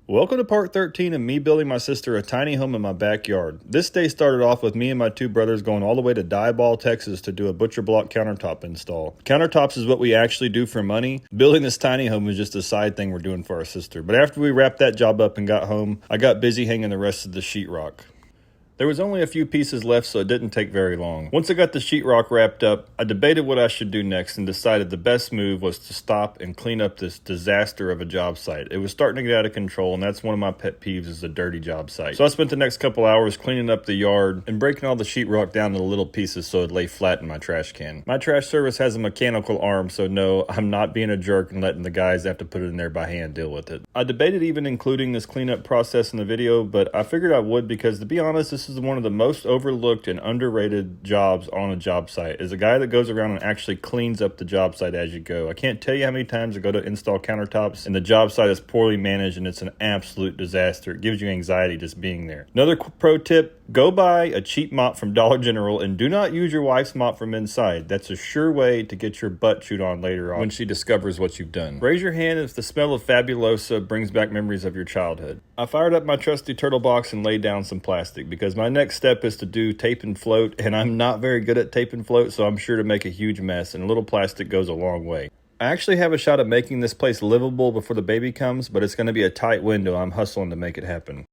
Welcome to part 13 of me building my sister a tiny home in my backyard. This day started off with me and my two brothers going all the way to Diboll, Texas to do a butcher block countertop install. Countertops is what we actually do for money. Building this tiny home was just a side thing we're doing for our sister. But after we wrapped that job up and got home, I got busy hanging the rest of the sheetrock. There was only a few pieces left, so it didn't take very long. Once I got the sheetrock wrapped up, I debated what I should do next and decided the best move was to stop and clean up this disaster of a job site. It was starting to get out of control, and that's one of my pet peeves is a dirty job site. So I spent the next couple hours cleaning up the yard and breaking all the sheetrock down into little pieces so it'd lay flat in my trash can. My trash service has a mechanical arm, so no, I'm not being a jerk and letting the guys that have to put it in there by hand deal with it. I debated even including this cleanup process in the video, but I figured I would because, to be honest, this is one of the most overlooked and underrated jobs on a job site, is a guy that goes around and actually cleans up the job site as you go. I can't tell you how many times I go to install countertops and the job site is poorly managed and it's an absolute disaster. It gives you anxiety just being there. Another pro tip, go buy a cheap mop from Dollar General and do not use your wife's mop from inside. That's a sure way to get your butt chewed on later on when she discovers what you've done. Raise your hand if the smell of Fabulosa brings back memories of your childhood. I fired up my trusty turtle box and laid down some plastic because my next step is to do tape and float, and I'm not very good at tape and float, so I'm sure to make a huge mess, and a little plastic goes a long way. I actually have a shot at making this place livable before the baby comes, but it's going to be a tight window. I'm hustling to make it happen.